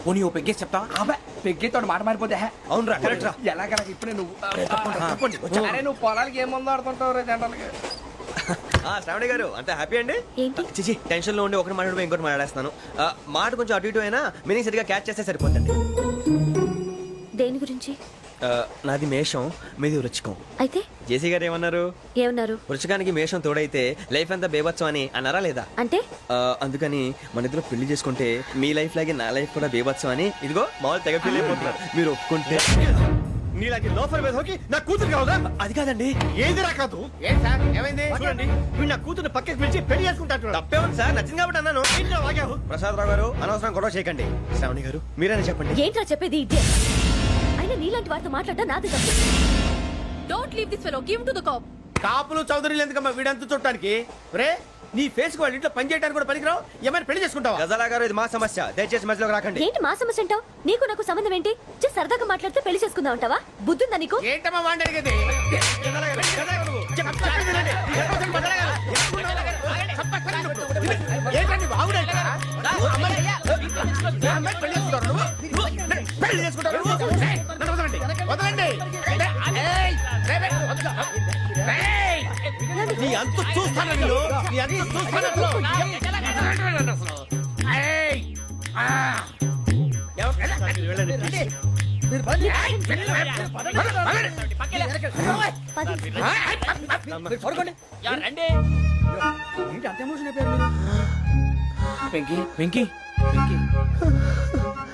పోనీ ఓ పెగ్గేసి చెప్తా. పెగ్గేతో మాట మారిపోతే అవునరా, కరెక్ట్ రా. ఎలాగలా ఇప్పుడే నువ్వు అరే నువ్వు పొలాలకి ఏం ముందు ఆడుతుంటావు రే జనరల్గా. శ్రావణి గారు అంత హ్యాపీ అండి? ఏంటి? చిచి, టెన్షన్ లో ఉండి ఒకటి మాట్లాడిపోయి ఇంకోటి మాట్లాడేస్తాను. మాట కొంచెం అటు ఇటు అయినా మీనింగ్ సరిగా క్యాచ్ చేస్తే సరిపోతుంది. దేని గురించి? నాది మేషం, మీది వృచ్చికం. అయితే జేసీ గారు ఏమన్నారు? ఏమన్నారు? వృచ్చికానికి మేషం తోడైతే లైఫ్ అంతా బేబత్సం అని అన్నారా లేదా? అంటే అందుకని మన ఇద్దరు పెళ్లి చేసుకుంటే మీ లైఫ్ లాగే నా లైఫ్ కూడా బేబత్సం అని ఇదిగో మామూలు తెగ పెళ్లి అయిపోతున్నారు. మీరు ఒప్పుకుంటే నీలాంటి లోఫర్ మీద హోకి నా కూతురు కావదా? అది కాదండి. ఏది రాకాదు? ఏం సార్ ఏమైంది? చూడండి, వీడు నా కూతురు పక్కకి పిలిచి పెళ్లి చేసుకుంటాడు. తప్పే ఉంది సార్, నచ్చింది కాబట్టి అన్నాను. ప్రసాద్ రావు గారు, అనవసరం గొడవ చేయకండి. శ్రావణి గారు మీరైనా చెప్పండి. ఏంట్రా చెప్పేది? ఇదే అయినా నీలాంటి వారితో మాట్లాడటం నాది తప్పు. Don't leave this fellow. Give him to the cop. కాపులు చౌదరులు ఎందుకమ్మా వీడంతా చుట్టానికి? రే నీ ఫేస్ కు వాళ్ళ ఇంట్లో పని చేయడానికి కూడా పనికిరావు. ఏమైనా పెళ్లి చేసుకుంటావా? గజాలా గారు, ఇది మా సమస్య, దయచేసి మధ్యలోకి రాకండి. ఏంటి మా సమస్య అంటావు? నీకు నాకు సంబంధం ఏంటి? జస్ట్ సరదాగా మాట్లాడితే పెళ్లి చేసుకుందాం అంటావా? బుద్ధుందా నీకు? ఏంటమ్మా వాడిని అడిగేది? ఏంటండి బాగుండేట? పెళ్లి చేసుకుంటారు. నన్ను వదలండి, వదలండి. ఏయ్, ఏయ్, నీ అంత చూస్తాను వీళ్ళు, నీ అంత చూస్తాను అసలు. ఏయ్, ఆ. వెంకీ వెంకీ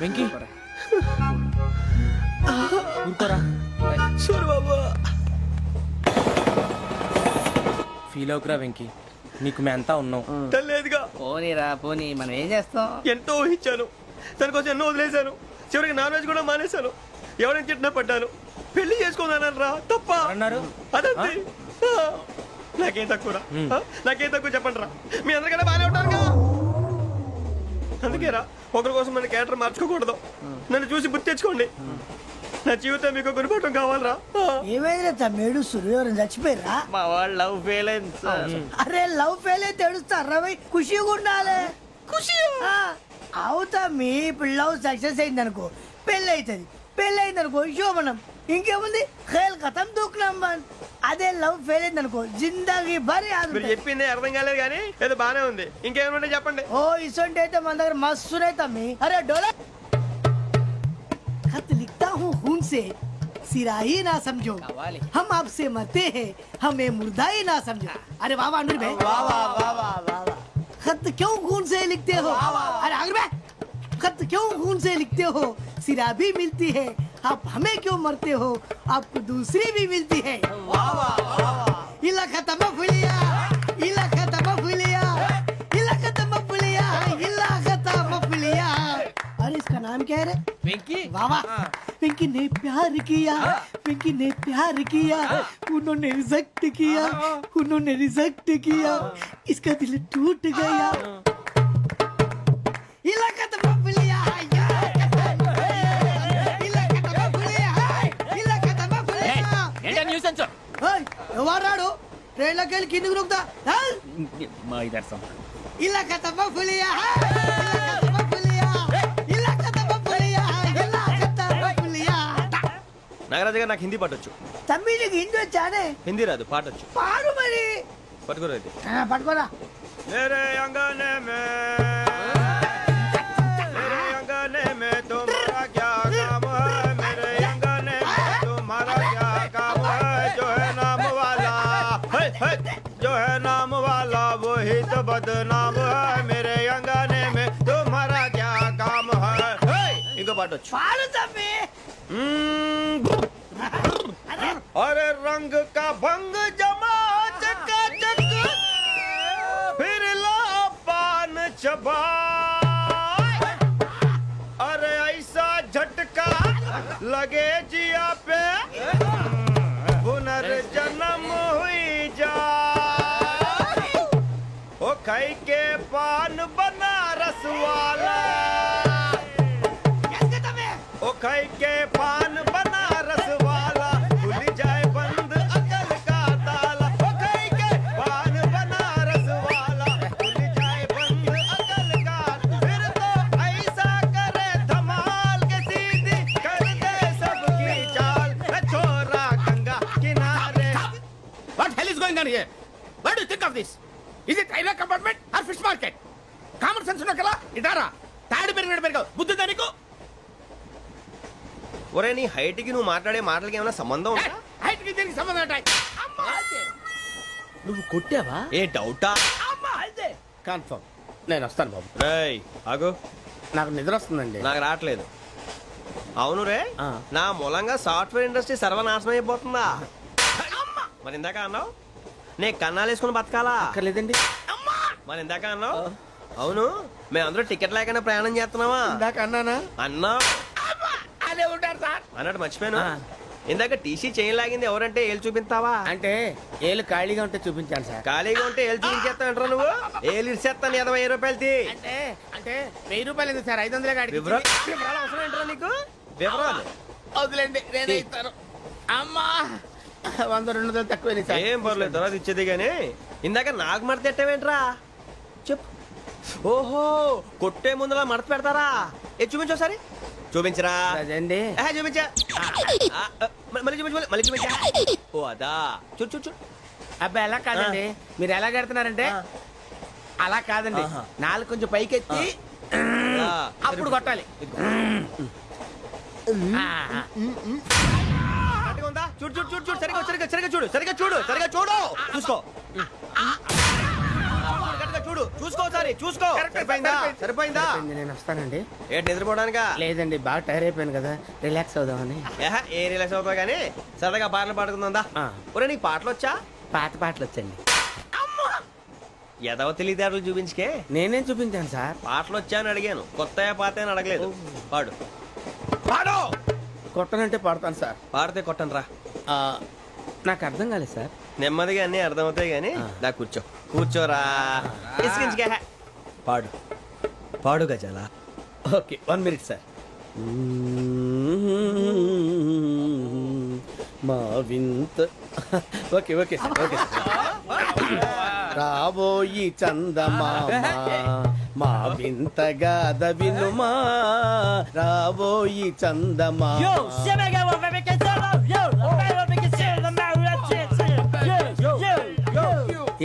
వెంకీ ఊరుకోరా. సూరిబాబు ఫీల్ అవుకురా వెంకీ, నీకు మేమంతా ఉన్నాం. తెలియదుగా. పోనీరా పోనీ, మనం ఏం చేస్తాం? ఎంతో ఊహించాను, తన కోసం ఎన్నో వదిలేశాను. చివరికి నాన్ వెజ్ కూడా మానేశాను. ఎవరైనా తిట్టినా పడ్డాను. పెళ్లి చేసుకున్నాను రా, తప్ప అన్నారు. అదంతే. నాకేం తక్కువ రా, నాకేం తక్కువ చెప్పండి రా. మీ అందరికన్నా బాగానే ఉంటారుగా. అందుకే రా, ఒకరి కోసం మన క్యారెక్టర్ మార్చుకోకూడదు. నన్ను చూసి గుర్తు తెచ్చుకోండి. నా జీవితం మీకు గురిపటం కావాలరా. ఏమైందిరా తమ్మేడు సూర్యవరం చచ్చిపోయిరా? మా వాళ్ళు లవ్ ఫెయిల్ అయింది. అరే లవ్ ఫెయిల్ అయితే ఏడుస్తారా? ఖుషిగా ఉండాలి. ఖుషి అవుతా. మీ ఇప్పుడు లవ్ సక్సెస్ అయింది అనుకో, పెళ్ళి అవుతుంది. పెళ్ళి అయింది అనుకో శోభనం. ఇంకేముంది, ఖేల్ కథం దూకునాం బన్. అదే లవ్ ఫెయిల్ అయింది అనుకో జిందాగీ భారీ. మీరు చెప్పింది అర్థం కాలేదు కానీ ఏదో బానే ఉంది. ఇంకేమైనా చెప్పండి. ఓ ఇసొంటి అయితే మన దగ్గర మస్తు తమ్మి. అరే డోలా खत लिखता हूँ खून से, सिरा ही ना समझो, हम आपसे मरते हैं, हमें मुर्दा ही ना समझो. अरे वाह वाह अनुर भाई, वाह वाह वाह वाह वाह. खत क्यों खून से लिखते हो? अरे अनुर भाई, खत क्यों खून से लिखते हो? सिरा भी मिलती है, आप हमें क्यों मरते हो? आपको दूसरी भी मिलती है. वाह वाह वाह. इला खत्म फुलिया, इला खत्म फुलिया, इला खत्म फुलिया, इला खत्म फुलिया. अरे इसका नाम क्या है रे? వెంకీ वाह वाह. पिंकी ने प्यार किया, पिंकी ने प्यार किया, उन्होंने रिजेक्ट किया, उन्होंने रिजेक्ट किया, इसका दिल टूट गया. इलाका तो बबलिया, इलाका तो बबलिया, इलाका तो बबलिया. ఏంటా న్యూసెన్స్? ओए ఎవరాడు ట్రైన్ లోకి వెళ్ళి కిందికి నొక్కుతా. మా ఇదర్సం ఇలాకా तो बबलिया, इलाका तो बबलिया, इलाका तो बबलिया, इलाका तो बबलिया. నాగరాజు గారు, నాకు హిందీ పాటొచ్చు. తమ్మి నీకు హిందీ వచ్చానే? హిందీ రాదు, పాటొచ్చు. పాడు మరి. పట్టుకోరు అయితే. పట్టుకోరా. मेरे अंगने में, मेरे अंगने में तुम्हारा क्या काम है? मेरे अंगने में तुम्हारा क्या काम है? जो है नाम वाला, जो है नाम वाला वही तो बदनाम है. मेरे अंगने పాడొచ్చు పాడు తమ్మి. अरे रंग का भंग जमा चकाचक फिर ला पान चबा अरे ऐसा झटका लगे जिया पे पुनर्जन्म हुई जा ओ खाई के पान बना रस वाला ओ खाई के पान बना रस वाला खुल जाए बंद अकल का ताला ओ खाई के पान बना रस वाला खुल जाए बंद अकल का फिर तो ऐसा करे धमाल के सीधी कर दे सबकी चाल ए छोरा गंगा किनारे What hell is going on here? What do you think of this? Is it railway compartment or fish market? Common sense ఉన్న కదా ఇదారా తాడు పెరిగావు బుద్ధి దానికి ఒరే నీ హైట్ కి నువ్వు మాట్లాడే మాటలకి ఏమైనా సంబంధం ఉందా హైట్ కి దీనికి సంబంధం ఉంటాయి నువ్వు కొట్టావా ఏ డౌటా కన్ఫర్మ్ నేను వస్తాను బాబు రేయ్ ఆగు నాకు నిద్ర వస్తుందండి నాకు రావట్లేదు అవును రే ఆ. నా మూలంగా సాఫ్ట్వేర్ ఇండస్ట్రీ సర్వనాశనం అయిపోతుందా మరి ఇందాక అన్నావు నే కన్నాలు వేసుకుని బతకాలా అక్కర్లేదండి మరి ఇందాక అన్నావు అవును మేమందరూ టికెట్ లేకుండా ప్రయాణం చేస్తున్నావా ఇందాక అన్నానా అన్నావు అదే ఉంటారు సార్ అన్నట్టు మర్చిపోయాను ఆ. ఇందాక టీసీ చైన్ లాగింది ఎవరంటే ఏళ్ళు చూపిస్తావా అంటే ఏళ్ళు ఖాళీగా ఉంటే చూపించాను సార్ ఖాళీగా ఉంటే ఏళ్ళు చూపించేస్తానంటారా నువ్వు ఏళ్ళు ఇచ్చేస్తాను 20 రూపాయలు తీ అంటే అంటే 1000 రూపాయలు ఎందుకు సార్ 500 కాడికి వివరాలు అవసరం ఏంటరా నీకు వివరాలు వదిలేండి నేనే ఇస్తాను అమ్మా 100 200 తక్కువ సార్ ఏం పర్లేదు తర్వాత ఇచ్చేది గానీ ఇందాక నాకు మడత ఎట్టవేంట్రా చెప్పు ఓహో కొట్టే ముందులా మడత పెడతారా ఏ చూపించు ఒకసారి చూపించరా అదండి చూపించా మళ్ళీ చూపించు మళ్ళీ చూపించా ఓ అదా చూడు చూడు చూడు అబ్బా ఎలా కాదండి మీరు ఎలా కడుతున్నారంటే అలా కాదండి నాలుగు కొంచెం పైకెత్తి ఆ, అప్పుడు కొట్టాలి కరెక్ట్గా ఉందా? చూడు చూడు చూడు చూడు సరిగా సరిగా సరిగా చూడు సరిగా చూడు సరిగా చూడు చూసుకో కరెక్ట్గా చూడు చూసుకో ఒకసారి చూసుకో సరిపోయిందా సరిపోయిందా నేను వస్తానండి ఏంటి నిద్రపోవడానికా లేదండి బాగా టైర్ అయిపోయాను కదా రిలాక్స్ అవుదామని ఏ రిలాక్స్ అవుతావు కానీ సరదాగా పాటలు పాడుకుందా ఆ. ఒరే నీకు పాటలు వచ్చా పాత పాటలు వచ్చండి ఎదవ తెలివితేటలు చూపించుకే నేనేం చూపించాను సార్ పాటలు వచ్చా అని అడిగాను కొత్త పాత అని అడగలేదు పాడు పాడు కొట్టనంటే పాడతాను సార్ పాడితే కొట్టను రా ఆ, నాకు అర్థం కాలేదు సార్ నెమ్మదిగా అన్ని అర్థమవుతాయి కానీ దా కూర్చో కూర్చోరా ఇసుకించుకే పాడు పాడు గజాల ఓకే 1 మినిట్ సార్ మా వింత ఓకే ఓకే సార్ ఓకే రాబోయి చందమామ మా వింతగా వినుమా రాబోయి చందమామ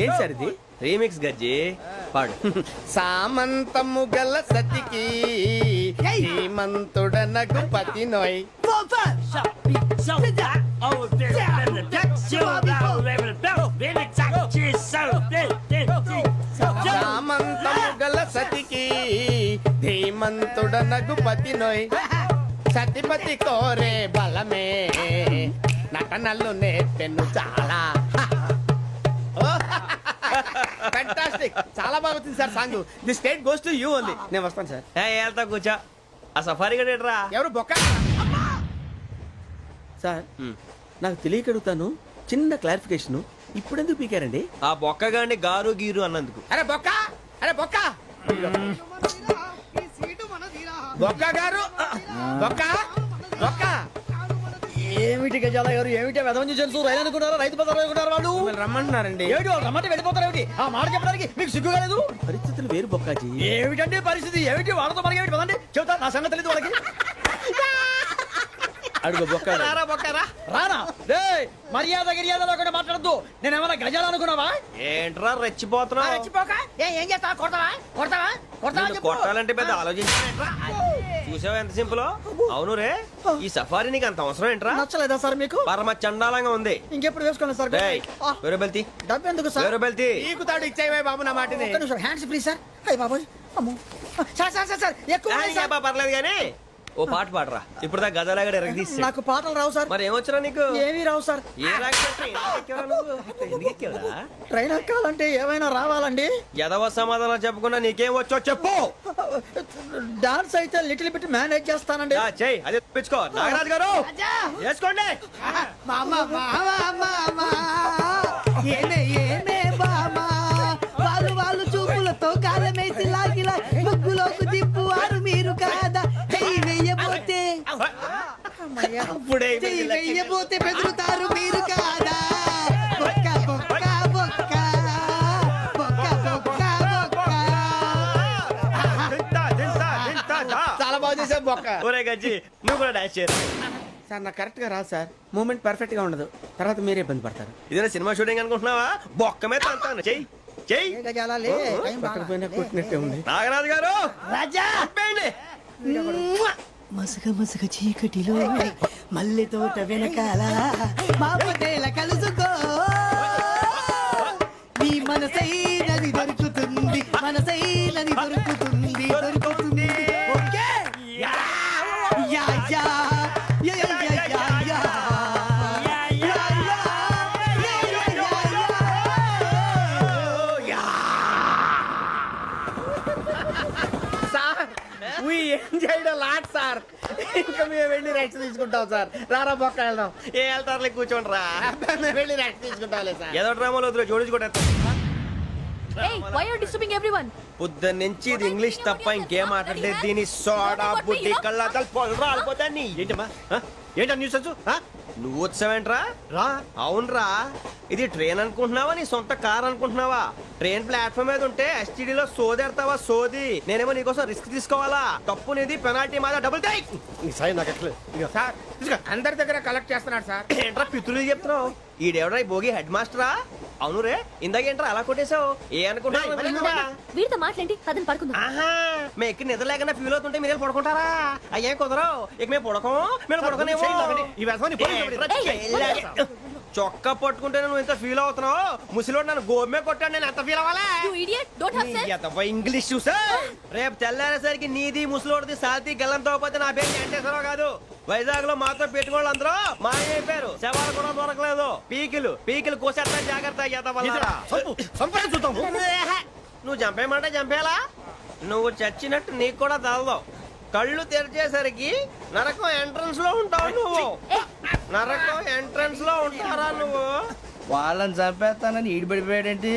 ఏం సార్ ఇది రీమిక్స్ గజ్జి పాడు సామంతము గల సతికి హేమంతుడనగు పతి నోయ్ సామంతము గల సతికి ధీమంతుడనగు పతి నోయ్ సతిపతి కోరే బలమే నటనలు నేర్పెను చాలా ఫ్యాంటాస్టిక్ చాలా బాగా వచ్చింది sir song the state goes to you ఉంది నేను వస్తాను సార్ వెళ్తా కూర్చో ఆ సఫారీ గడేట్రా ఎవరు బొక్క సార్ నాకు తెలియకడుగుతాను చిన్న క్లారిఫికేషన్ ఇప్పుడెందుకు పీకారండి ఆ బొక్కగాండి గారు గీరు అన్నందుకు అరే బొక్క అరే బొక్క ఈ సీటు మనది రా. బొక్క గారు బొక్క బొక్క ఏమిటి గజాల గారు ఏమిటి వెదవం చూసారు రైలు అనుకున్నారా రైతు బజార్ అనుకున్నారు వాళ్ళు మిమ్మల్ని రమ్మంటున్నారండి ఏమిటి వాళ్ళు రమ్మంటే వెళ్ళిపోతారు ఏమిటి ఆ మాట చెప్పడానికి మీకు సిగ్గు కాలేదు పరిస్థితులు వేరు బొక్కాజీ ఏమిటండి పరిస్థితి ఏమిటి వాళ్ళతో మనకి ఏమిటి పదండి చెబుతా నా సంగతి తెలియదు వాళ్ళకి అడుగు బొక్క రారా బొక్కరా రానా రే మర్యాద గిర్యాద లేకుండా మాట్లాడద్దు నేను ఏమైనా గజాలు అనుకున్నావా ఏంట్రా రెచ్చిపోతున్నావు రెచ్చిపోక ఏం చేస్తావా కొడతావా కొడతావా కొడతావా నిన్ను చెప్పు. కొట్టాలంటే పెద్ద ఆలోచించానేట్రా చూసావా ఎంత సింపుల్ అవును రే ఈ సఫారీ నీకు అంత అవసరం ఏంట్రా నచ్చలేదా సార్ మీకు పరమ చండాలంగా ఉంది ఇంకెప్పుడు వేసుకోండి సార్ డేయ్, వేరే బెల్తి డబ్బు ఎందుకు సార్ వేరే బెల్తి నీకు తాడు ఇచ్చేవే బాబు నా మాటని ఒక్క నిమిషం హ్యాండ్స్ ఫ్రీ సార్ అయ్యి బాబోయ్ అమ్మో సార్ సార్ సార్ సార్ ఎక్కువ ఉన్నాయి సార్. పర్లేదు కానీ ఓ పాట పాడరా ఇప్పుడు దా గదలాగడ ఎరగదీసి నాకు పాటలు రావు సార్. మరి ఏమొచ్చరా నీకు ఏమీ రావు సార్. ఏ రాకపోతే ఎందుకు ఎక్కేవరా? ట్రైన్ ఎక్కాలంటే ఏమైనా రావాలండి. ఎదవ సమాధానం చెప్పకుండా నీకేం వచ్చో చెప్పు. డాన్స్ అయితే లిటిల్ బిట్ మేనేజ్ చేస్తానండి. చెయ్యి అదే తెప్పించుకో. నాగరాజు గారు వేసుకోండి. మామా మామా మామా ఏమే ఏమే బామా వాళ్ళు చూపులతో కాలమేసి లాగిలా ముగ్గులోకి దిప్పువారు మీరు కాదా చెయ్యి వెయ్యబోతే అప్పుడే చెయ్యి వెయ్యబోతే బెదురుతారు మీరు కాదా బొక్క బొక్క బొక్క బొక్క బొక్క బొక్క. చాలా బాగా చేసావు బొక్క. ఒరే గజ్జి నువ్వు కూడా డాన్స్ చేయరు. సార్ నాకు కరెక్ట్ గా రాదు సార్. మూమెంట్ పర్ఫెక్ట్ గా ఉండదు, తర్వాత మీరే ఇబ్బంది పడతారు. ఇదేనా సినిమా షూటింగ్ అనుకుంటున్నావా? బొక్క మీద అంటాను. చెయ్యి చెయ్యి. గజాలాలే, టైం పక్కన బాగా. పోయినా కొట్టినట్టే ఉంది. నాగరాజు గారు రాజా చెప్పండి. మసగ మసగ చీకటిలో మల్లె తోట వెనకాల మా పటేల కలుసుకో నీ మనసైనది దొరుకుతుంది మనసైనది దొరుకుతుంది దొరుకుతుంది okay yeah yeah yeah yeah yeah yeah yeah yeah yeah yeah. Sir we enjoyed a lot, sir. ఇంకా మేము వెళ్ళి రెస్ట్ తీసుకుంటాం సార్. రారా బొక్క వెళ్దాం. ఏ వెళ్తారులే కూర్చోండి రా. మేము వెళ్ళి రెస్ట్ తీసుకుంటాంలే సార్. ఏదో డ్రామాలో వద్దు జోడించుకుంటా. Hey, why are you disturbing everyone? పొద్దున్న నుంచి ఇది ఇంగ్లీష్ తప్ప ఇంకేం మాట్లాడలేదు. దీని సోడా బుడ్డి కళ్ళ పొలం రాలిపోతాన్ని. ఏంటమ్మా ఏంటా న్యూస్ వచ్చు? నువ్వు వచ్చావేంట్రా? రా. అవునరా, ఇది ట్రైన్ అనుకుంటున్నావా నీ సొంత కార్ అనుకుంటున్నావా? ట్రైన్ ప్లాట్ఫామ్ మీద ఉంటే STD లో సోదేడతావా సోది? నేనేమో నీకోసం రిస్క్ తీసుకోవాలా? తప్పు నీది, పెనాల్టీ మాదా, డబుల్ టై. సార్ నాకు ఎట్లేదు సార్. అందరి దగ్గర కలెక్ట్ చేస్తున్నాడు సార్. ఏంట్రా పితులు చెప్తున్నావు? ఈడెవడ్రా ఈ భోగి హెడ్ మాస్టరా? అవును రే, ఇందాకేంట్రా అలా కొట్టేశావు? ఏ అనుకుంటున్నావు? వీరితో మాట్లాడి అతను పడుకుందాం. ఆహా, మేము ఎక్కి నిద్ర లేకుండా ఫీల్ అవుతుంటే మీరు పడుకుంటారా? అయ్యే కుదరవు. ఇక మేము పడకం, మేము పడకనేమో. చొక్కా పట్టుకుంటే నువ్వు ఇంత ఫీల్ అవుతున్నావు. ముసలివాడు నన్ను గోమే కొట్టాడు, నేను ఎంత ఫీల్ అవ్వాలా? You idiot! Don't have sense! English చూసా? రేపు తెల్లారేసరికి నీది ముసలోడిది సాతి గల్లంతో పోతే నా పేరు వెంకటేశ్వరరావు కాదు. వైజాగ్ లో మాతో పెట్టుకోళ్ళు అందరూ మాయమైపోయారు. శవాలు కూడా దొరకలేదు. పీకిలు కోసేస్తా జాగ్రత్త. నువ్వు చంపేయమంటే చంపేలా? నువ్వు చచ్చినట్టు నీకు కూడా తగదు. కళ్ళు తెరిచేసరికి నరకం ఎంట్రన్స్ లో ఉంటావు నువ్వు. నరకం ఎంట్రన్స్ లో ఉంటారా నువ్వు? వాళ్ళని చంపేస్తానని ఈడిపడిపోయాడేంటి?